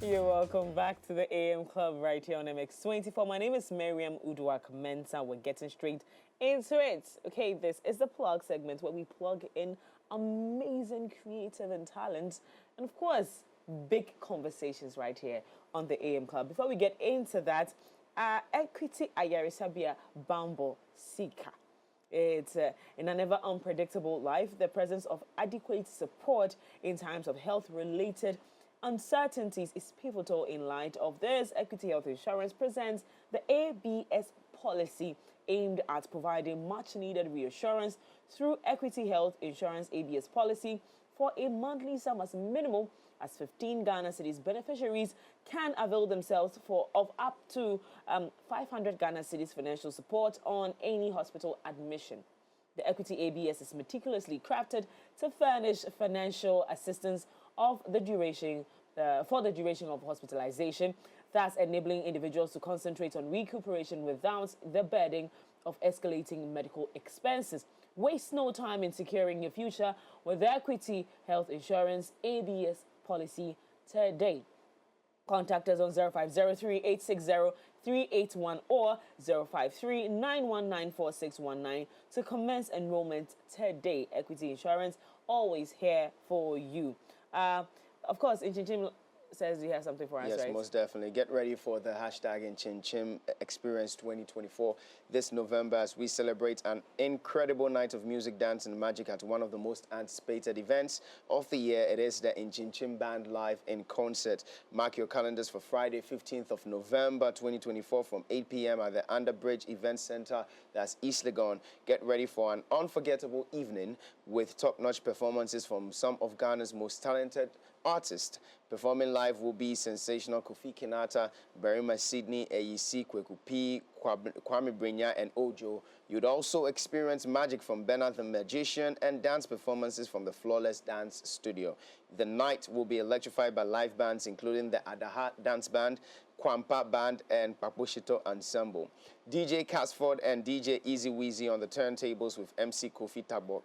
You're welcome back to the AM Club right here on MX24. My name is Miriam Mensah. We're getting straight into it. Okay, this is the plug segment where we plug in amazing creative and talent, and of course, big conversations right here on the AM Club. Before we get into that, Equity Ayarisabia Bambo Sika. It's in an ever unpredictable life, the presence of adequate support in times of health-related uncertainties is pivotal. In light of this, Equity Health Insurance presents the ABS policy aimed at providing much-needed reassurance through Equity Health Insurance ABS policy for a monthly sum as minimal as 15 Ghana cedis. Beneficiaries can avail themselves of up to 500 Ghana cedis financial support on any hospital admission. The Equity ABS is meticulously crafted to furnish financial assistance for the duration of hospitalization, thus enabling individuals to concentrate on recuperation without the burden of escalating medical expenses. Waste no time in securing your future with the Equity Health Insurance ABS policy today. Contact us on 0503-860-381 or 053-919-4619 to commence enrollment today. Equity Insurance, always here for you. Of course, Inchinchim says he has something for us, yes, right? Yes, most definitely. Get ready for the hashtag Inchinchim Experience 2024 this November as we celebrate an incredible night of music, dance, and magic at one of the most anticipated events of the year. It is the Inchinchim Band Live in Concert. Mark your calendars for Friday, 15th of November 2024 from 8 p.m. at the Underbridge Event Center. That's East Legon. Get ready for an unforgettable evening with top-notch performances from some of Ghana's most talented artists. Performing live will be sensational Kofi Kinata, Berima Sydney, AEC, Kweku P, Kwame Brinya, and Ojo. You'd also experience magic from Bernard the Magician and dance performances from the Flawless Dance Studio. The night will be electrified by live bands including the Adaha Dance Band, Kwampa Band, and Papushito Ensemble. DJ Casford and DJ Easy Weezy on the turntables with MC Kofi Tabo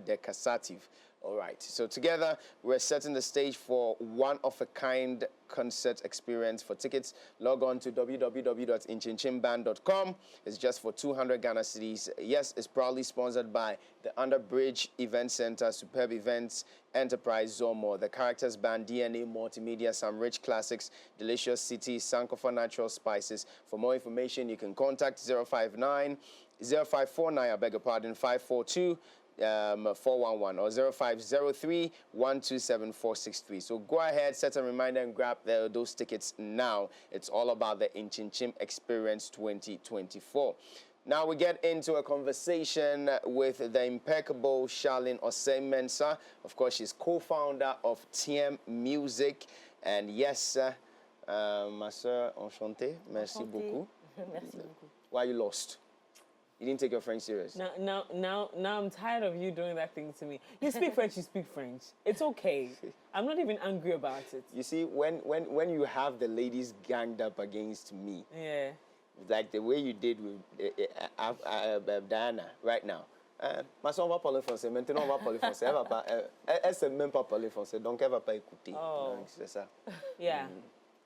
de Cassative. All right, so together we're setting the stage for one-of-a-kind concert experience. For tickets, log on to www.inchinchimband.com. It's just for 200 Ghana cedis. Yes, it's proudly sponsored by the Underbridge Event Center, Superb Events, Enterprise, Zomo, the Characters Band, DNA Multimedia, Some Rich Classics, Delicious City, Sankofa Natural Spices. For more information, you can contact 0549, I beg your pardon, 542 411 or 0503 127 463. So go ahead, set a reminder and grab those tickets now. It's all about the Inchinchim Experience 2024. Now we get into a conversation with the impeccable Charlene Osei Mensah. Of course, she's co-founder of Tieme Music. And yes, ma soeur, enchanté. Merci beaucoup. Merci beaucoup. Why you lost? You didn't take your French serious. Now I'm tired of you doing that thing to me. You speak French, you speak French. It's okay. I'm not even angry about it. You see, when you have the ladies ganged up against me, yeah, like the way you did with Diana right now. Ma soeur, on va parler français. Maintenant, on va parler français. Elle sait même pas parler français, donc elle va pas écouter. Oh. C'est ça. Yeah.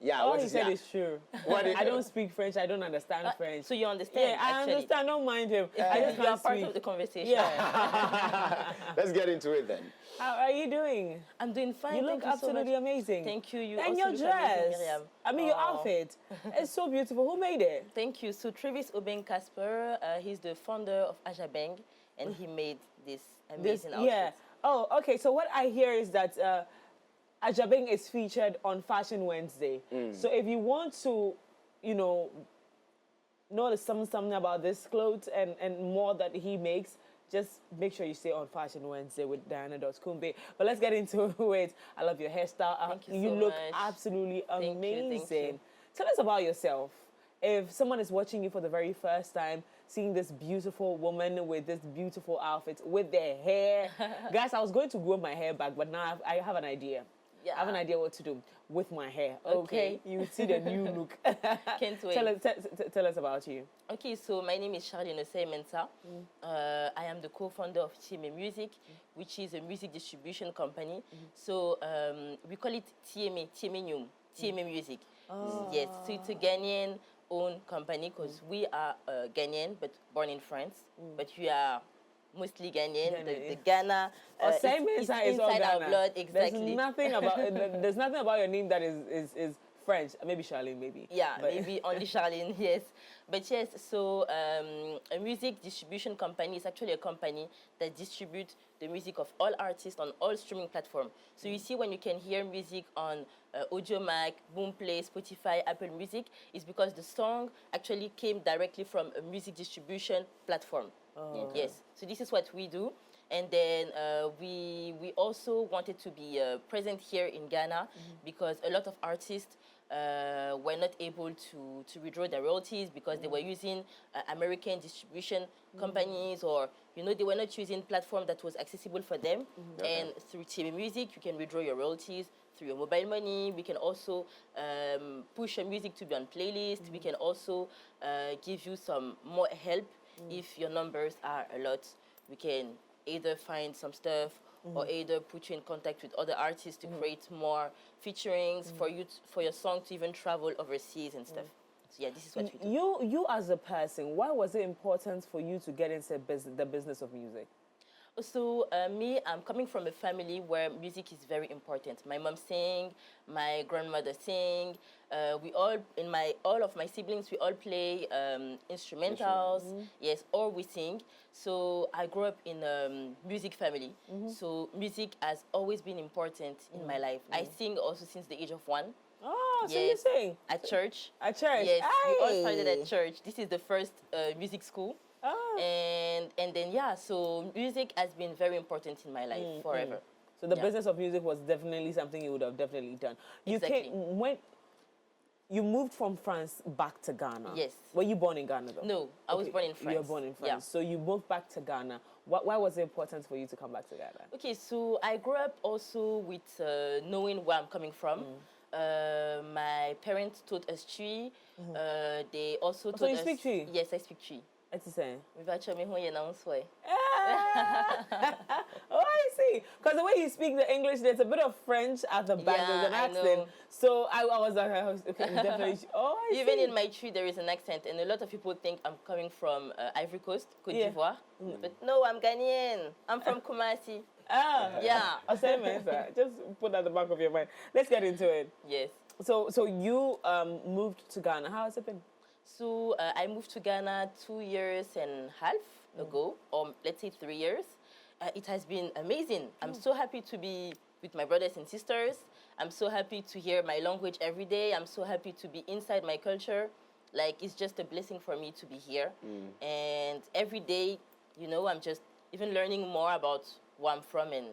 Yeah, all he said is true. I don't speak French. I don't understand French. So you understand? Yeah, I understand. Don't mind him. I just you are can't part speak. of the conversation. Yeah. Let's get into it then. How are you doing? I'm doing fine. You look Thank absolutely you so much. amazing. Thank you. You and also your look dress. amazing, Miriam. I mean, your outfit. It's so beautiful. Who made it? Thank you. So Travis Obeng Casper, he's the founder of Ajabeng, and he made this amazing outfit. Yeah. Oh, okay. So what I hear is that Ajabeng is featured on Fashion Wednesday. So if you want to, know something about this clothes and more that he makes, just make sure you stay on Fashion Wednesday with Diana.Kumbe. But let's get into it. I love your hairstyle. Thank you so You look much. absolutely amazing. Thank you. Tell us about yourself. If someone is watching you for the very first time, seeing this beautiful woman with this beautiful outfit, with their hair. Guys, I was going to grow my hair back, but now I have an idea. Yeah. I have an idea what to do with my hair. Okay? You see the new look. Can't wait. Tell us about you. Okay, so my name is Charlene Osei Mensah. I am the co-founder of Tieme Music, which is a music distribution company. So we call it Tieme, Tiemenium. Tieme Music. Yes, so it's a Ghanaian-owned company because we are Ghanaian but born in France, but we are mostly Ghanaian. The Ghana, Osei it's Mensah is all inside our Ghana. blood. Exactly. There's nothing about your name that is French. Maybe Charlene, maybe. Yeah, but maybe only Charlene, yes. But yes, so a music distribution company is actually a company that distributes the music of all artists on all streaming platforms. So you see when you can hear music on Audiomack, Boomplay, Spotify, Apple Music, it's because the song actually came directly from a music distribution platform. Yes, so this is what we do. And then we also wanted to be present here in Ghana because a lot of artists were not able to withdraw their royalties because they were using American distribution companies, or they were not using platform that was accessible for them. And through Tieme Music, you can withdraw your royalties through your mobile money. We can also push your music to be on playlist. We can also give you some more help if your numbers are a lot. We can either find some stuff or either put you in contact with other artists to create more featurings for your song to even travel overseas and stuff. So yeah, this is what we do. You as a person, why was it important for you to get into the business of music? So me, I'm coming from a family where music is very important. My mom sing, my grandmother sing. All of my siblings, we all play instrumentals. Yes, or we sing. So I grew up in a music family. So music has always been important in my life. I sing also since the age of 1. Oh, so you sing? At church. At church? Yes, we all started at church. This is the first music school. Oh. And then so music has been very important in my life forever. So the business of music was definitely something you would have definitely done. Exactly. You moved from France back to Ghana. Yes. Were you born in Ghana though? No, I was born in France. You were born in France. Yeah. So you moved back to Ghana. Why was it important for you to come back to Ghana? Okay, so I grew up also with knowing where I'm coming from. My parents taught us Twi. They also taught us... So you speak Twi? Yes, I speak Twi. It's the same. Oh, I see. Because the way you speak the English, there's a bit of French at the back. There's an accent. know. So I was like, okay, definitely. Oh, I Even see. in my Twi, there is an accent, and a lot of people think I'm coming from Ivory Coast, Côte d'Ivoire. But no, I'm Ghanaian. I'm from Kumasi. Yeah. Osei Mensah. Just put at the back of your mind. Let's get into it. Yes. So you moved to Ghana. How has it been? So I moved to Ghana 2.5 years ago, or let's say 3 years. It has been amazing. I'm so happy to be with my brothers and sisters. I'm so happy to hear my language every day. I'm so happy to be inside my culture. Like, it's just a blessing for me to be here. And every day, I'm just even learning more about where I'm from, and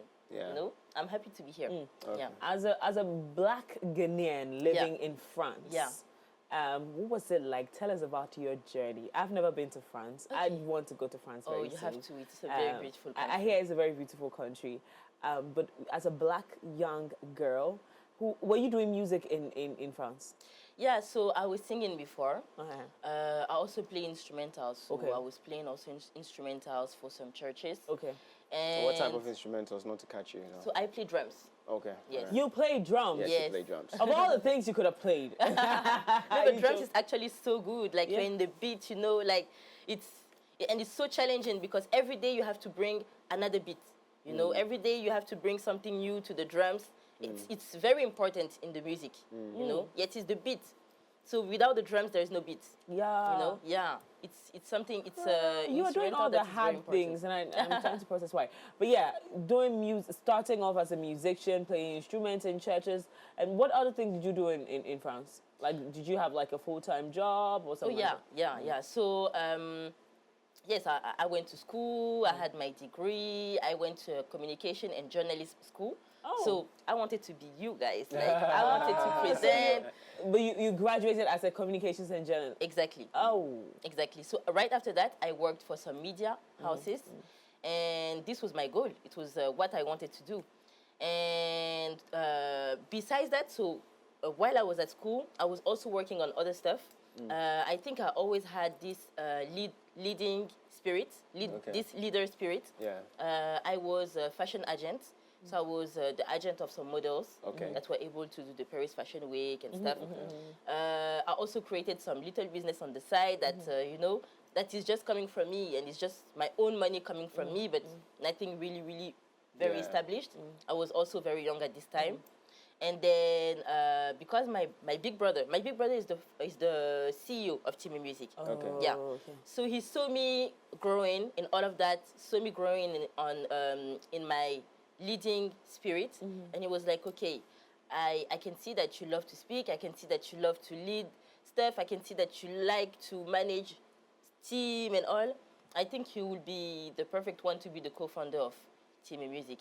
I'm happy to be here. Yeah. As a black Ghanaian living in France, what was it like? Tell us about your journey. I've never been to France. I want to go to France very soon. You have to. It's a very beautiful country. I hear it's a very beautiful country. But as a black young girl, were you doing music in France? Yeah, so I was singing before. I also play instrumentals. So I was playing also instrumentals for some churches. Okay. And What type of instrumentals, not to catch you? So I play drums. Okay. Yes. You play drums? Yes, you play drums. Of all the things you could have played. No, but drums is actually so good. Like, you're in the beat, like, it's so challenging because every day you have to bring another beat. Every day you have to bring something new to the drums. It's very important in the music, yet it's the beat. So without the drums, there is no beat. Yeah. It's something, you are doing all the hard things, and I'm trying to process why. But yeah, doing music, starting off as a musician, playing instruments in churches, and what other things did you do in France? Like, did you have like a full-time job or something? Yeah. So, yes, I went to school, I had my degree, I went to communication and journalism school. So I wanted to be you guys. Like, I wanted to present. But you graduated as a communications and journalist. Exactly. Oh. Exactly. So right after that, I worked for some media houses. And this was my goal. It was what I wanted to do. And besides that, so while I was at school, I was also working on other stuff. I think I always had this leading spirit, this leader spirit. Yeah. I was a fashion agent. So I was the agent of some models Okay. that were able to do the Paris Fashion Week and stuff. I also created some little business on the side that, you know, that is just coming from me, and it's just my own money coming from me, but nothing really, really very established. I was also very young at this time. And then because my big brother is the CEO of Tieme Music. Okay. Yeah. Okay. So he saw me growing in all of that, saw me growing in my leading spirit, and he was like, okay, I can see that you love to speak, I can see that you love to lead stuff, I can see that you like to manage team and all. I think you will be the perfect one to be the co-founder of Tieme Music.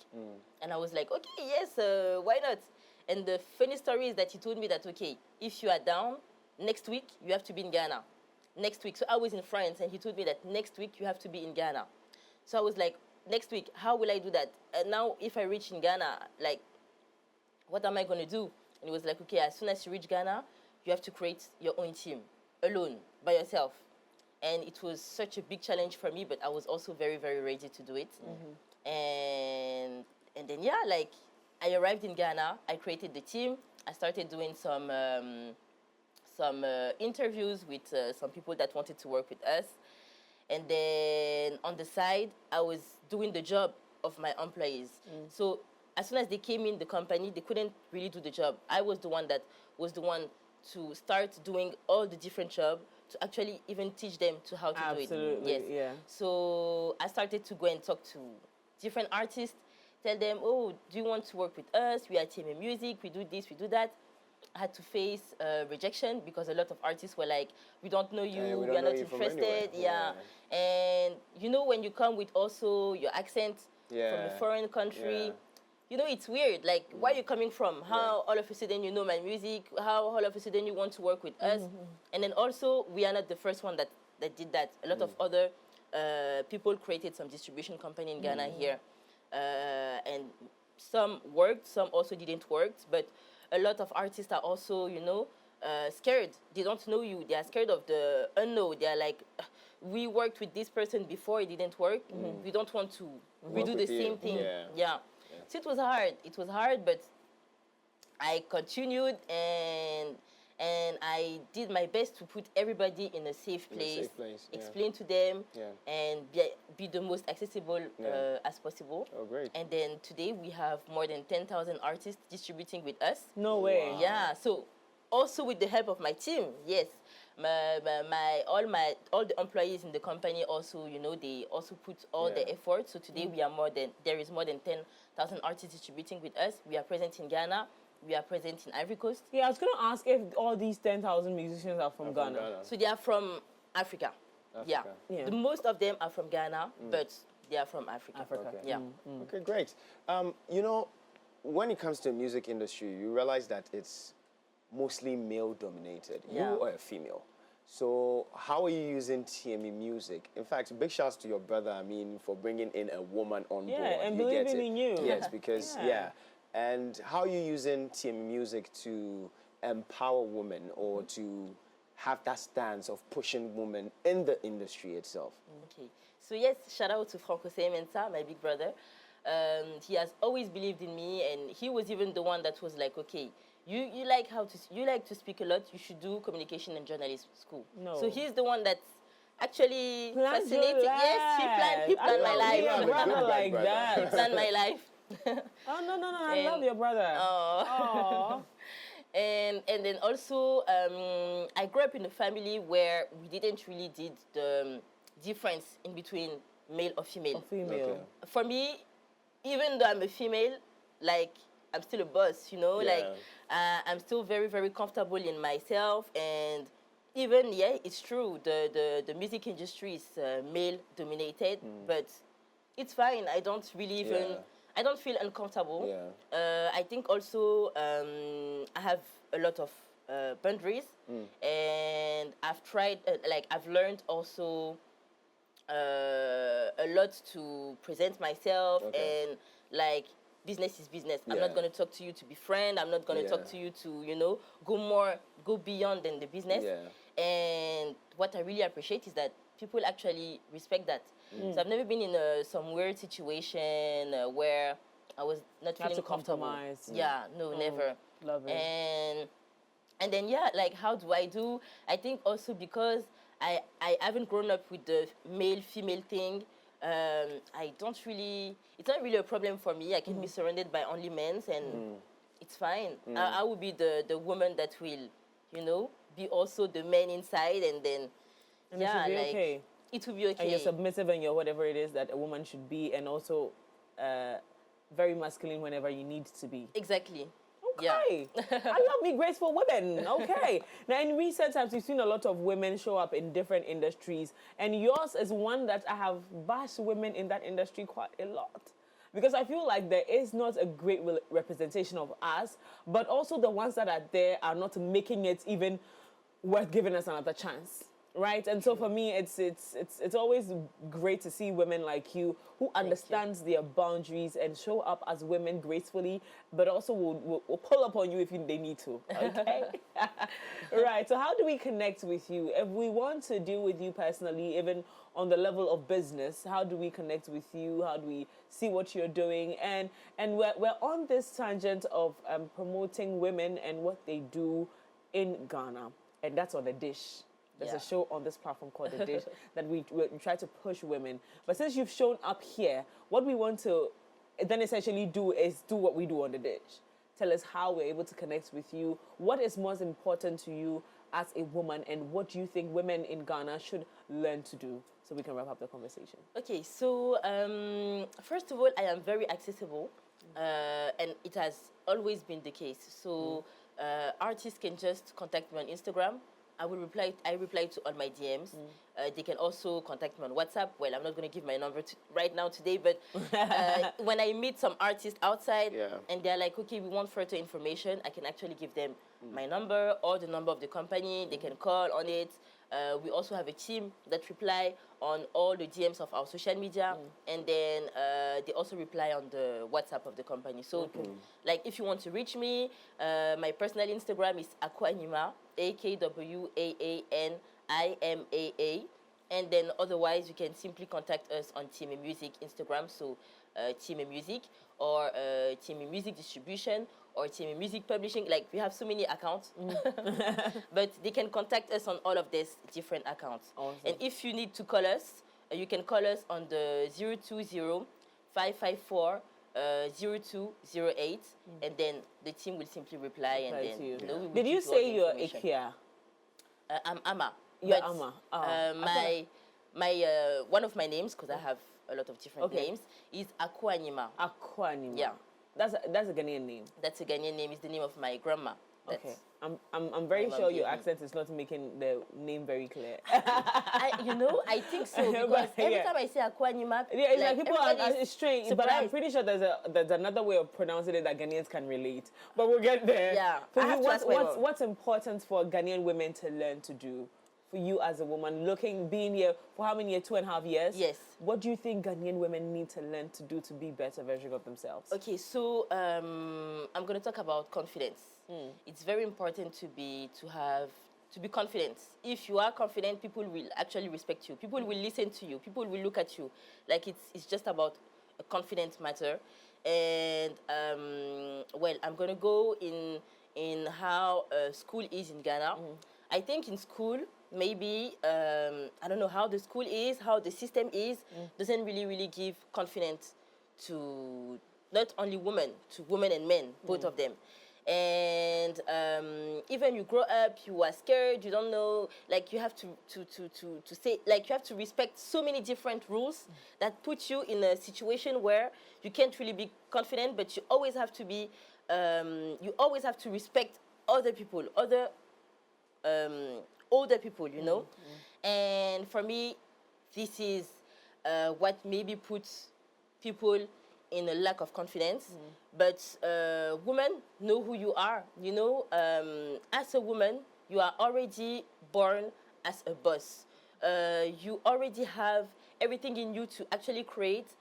And I was like, okay, yes, why not? And the funny story is that he told me that, okay, if you are down, next week you have to be in Ghana. Next week. So I was in France, and he told me that next week you have to be in Ghana. So I was like, next week, how will I do that? And now if I reach in Ghana, like, what am I going to do? And he was like, okay, as soon as you reach Ghana, you have to create your own team, alone, by yourself. And it was such a big challenge for me, but I was also very, very ready to do it. And then, yeah, like, I arrived in Ghana, I created the team, I started doing some interviews with some people that wanted to work with us. And then on the side, I was doing the job of my employees. So as soon as they came in the company, they couldn't really do the job. I was the one to start doing all the different jobs, to actually even teach them to how to do it. Absolutely, Yes. yeah. So I started to go and talk to different artists, tell them, oh, do you want to work with us? We are Tieme Music, we do this, we do that. I had to face rejection because a lot of artists were like, we don't know you, we we don't are know not you from anywhere. interested. Yeah. And you know, when you come with also your accent from a foreign country, you know, it's weird. Like, where are you coming from? How all of a sudden you know my music? How all of a sudden you want to work with us? And then also, we are not the first one that did that. A lot of other people created some distribution company in Ghana here. And some worked, some also didn't work. But a lot of artists are also, you know, scared. They don't know you. They are scared of the unknown. They are like, we worked with this person before, it didn't work. We don't want to redo the same thing. Yeah. So it was hard. It was hard, but I continued and I did my best to put everybody in a safe place, explain to them, and be the most accessible as possible. Oh, great. And then today we have more than 10,000 artists distributing with us. No way. Yeah, so also with the help of my team, yes. All the employees in the company also, you know, they also put all the effort. So today there is more than 10,000 artists distributing with us. We are present in Ghana. We are present in Ivory Coast. Yeah, I was going to ask if all these 10,000 musicians are from Ghana. So they are from Africa. Yeah. The most of them are from Ghana, but they are from Africa. Africa. Yeah. Okay, great. You know, when it comes to the music industry, you realize that it's mostly male-dominated. Yeah. You are a female. So how are you using Tieme Music? In fact, big shouts to your brother, I mean, for bringing in a woman on board. Yeah, and You get believing it? in you. Yes, because, And how are you using Tieme Music to empower women or to have that stance of pushing women in the industry itself? Okay. So yes, shout out to Osei Mensah, my big brother. He has always believed in me, and he was even the one that was like, okay, you like to speak a lot, you should do communication and journalism school. No. So he's the one that's actually Planned fascinated. your Yes, he planned my life. I love your brother like that. He planned my life. Oh, no, I love your brother. Oh. And then also, I grew up in a family where we didn't really did the difference in between male or female. Or female. Okay. For me, even though I'm a female, like, I'm still a boss, you know? Yeah. Like, I'm still very, very comfortable in myself. And even, it's true, the music industry is male-dominated, but it's fine. I don't really even... I don't feel uncomfortable. Yeah. I think also I have a lot of boundaries, and I've tried, I've learned also a lot to present myself, and like, business is business. I'm not going to talk to you to be friend. I'm not going to talk to you to, you know, go beyond than the business. And what I really appreciate is that people actually respect that. So I've never been in some weird situation where I was not You have feeling to comfortable. compromise. Yeah, no, never. Love it. And then yeah, like how do I do? I think also because I haven't grown up with the male female thing. I don't really. It's not really a problem for me. I can be surrounded by only men, and it's fine. I will be the woman that will, be also the man inside, and then And yeah, it should be like okay. it will be okay. And you're submissive and you're whatever it is that a woman should be, and also very masculine whenever you need to be. Exactly. Okay. I love me graceful women. Okay. Now, in recent times, we've seen a lot of women show up in different industries, and yours is one that I have bashed women in that industry quite a lot. Because I feel like there is not a great representation of us, but also the ones that are there are not making it even worth giving us another chance. Right, and so for me, it's always great to see women like you who understands their boundaries and show up as women gracefully, but also will pull up on you if they need to. Okay, right. So how do we connect with you if we want to deal with you personally, even on the level of business? How do we connect with you? How do we see what you're doing? And we're on this tangent of promoting women and what they do in Ghana, and that's on the dish. There's a show on this platform called The Dish that we try to push women. But since you've shown up here, what we want to then essentially do is do what we do on The Dish. Tell us how we're able to connect with you. What is most important to you as a woman, and what do you think women in Ghana should learn to do, so we can wrap up the conversation? Okay, so first of all, I am very accessible, and it has always been the case. So artists can just contact me on Instagram. I reply to all my DMs. They can also contact me on WhatsApp. Well, I'm not going to give my number right now today, but when I meet some artists outside and they're like, okay, we want further information, I can actually give them my number or the number of the company. They can call on it. We also have a team that reply on all the DMs of our social media, and then they also reply on the WhatsApp of the company. So, like, if you want to reach me, my personal Instagram is Akwanima, AKWAANIMAA, and then otherwise you can simply contact us on Tieme Music Instagram, so Tieme Music, or Tieme Music Distribution, or Tieme Music Publishing. Like, we have so many accounts, but they can contact us on all of these different accounts. Awesome. And if you need to call us, you can call us on the 020-554-0208, and then the team will simply reply and then you. we will Did you give all the say you're information. Ikea? I'm Ama. You're But, Ama. my one of my names, because I have a lot of different names, is Akwanima. Akwanima. Yeah. That's a Ghanaian name. That's a Ghanaian name. It's the name of my grandma. Okay. I'm very my sure mom your gave me. accent is not making the name very clear. I think so, because But, every yeah. time I say Akwanima, Yeah, it's like people are everybody's strange, but I'm surprised. pretty sure there's another way of pronouncing it that Ghanaians can relate. But we'll get there. Yeah, For I you, have to ask my mom. what's important for Ghanaian women to learn to do? For you as a woman, being here for how many years? 2.5 years? Yes. What do you think Ghanaian women need to learn to do to be better version of themselves? Okay, so I'm going to talk about confidence. It's very important to be confident. If you are confident, people will actually respect you. People will listen to you. People will look at you. Like, it's just about a confident matter. And well, I'm going to go in how school is in Ghana. I think in school, maybe I don't know how the school is, how the system is, doesn't really give confidence to not only women, to women and men, both of them. And even you grow up, you are scared, you don't know, like, you have to say, like, you have to respect so many different rules that put you in a situation where you can't really be confident, but you always have to be, you always have to respect other people, older people, you know. And for me, this is what maybe puts people in a lack of confidence. But women know who you are, you know. As a woman, you are already born as a boss. You already have everything in you to actually create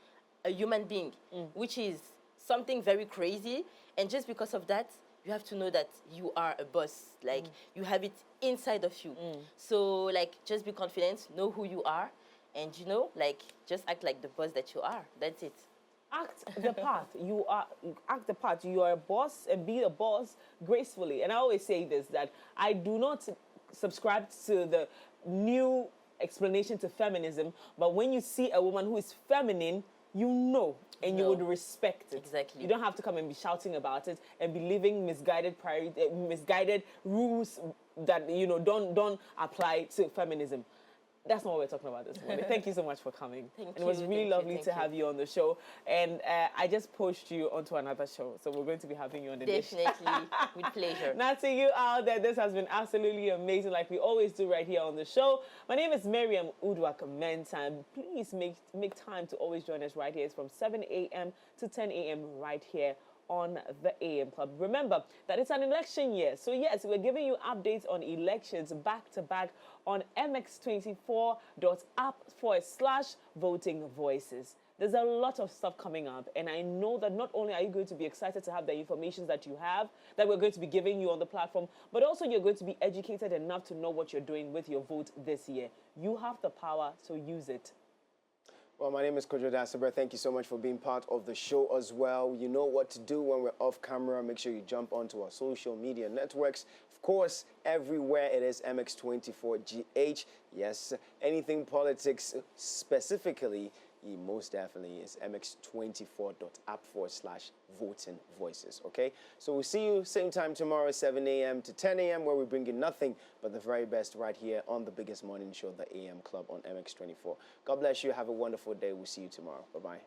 a human being, which is something very crazy. And just because of that, you have to know that you are a boss. Like, you have it inside of you. So, like, just be confident, know who you are, and, you know, like, just act like the boss that you are. That's it. act the part. You act the part. You are a boss and be a boss gracefully. And I always say this, that I do not subscribe to the new explanation to feminism, but when you see a woman who is feminine, you know, and you would respect it. Exactly. You don't have to come and be shouting about it and be living misguided rules that don't apply to feminism. That's not what we're talking about this morning. Thank you so much for coming. Thank It was you, really thank lovely you, to have you on the show. And I just pushed you onto another show, so we're going to be having you on the dish. Definitely, with pleasure. Now to you out there, this has been absolutely amazing, like we always do right here on the show. My name is Miriam Mensah, and please make time to always join us right here. It's from 7 a.m. to 10 a.m. right here on the AM Club. Remember that it's an election year, so yes, we're giving you updates on elections back to back on mx24.app/voting voices. There's a lot of stuff coming up, and I know that not only are you going to be excited to have the information that you have, that we're going to be giving you on the platform, but also you're going to be educated enough to know what you're doing with your vote this year. You have the power, so use it. Well, my name is Kojo Daasebre. Thank you so much for being part of the show as well. You know what to do when we're off camera. Make sure you jump onto our social media networks. Of course, everywhere it is MX24GH. Yes, anything politics specifically, most definitely is mx24.app/voting voices, okay? So we'll see you same time tomorrow, 7 a.m. to 10 a.m., where we bring you nothing but the very best right here on the biggest morning show, the AM Club on MX24. God bless you. Have a wonderful day. We'll see you tomorrow. Bye-bye.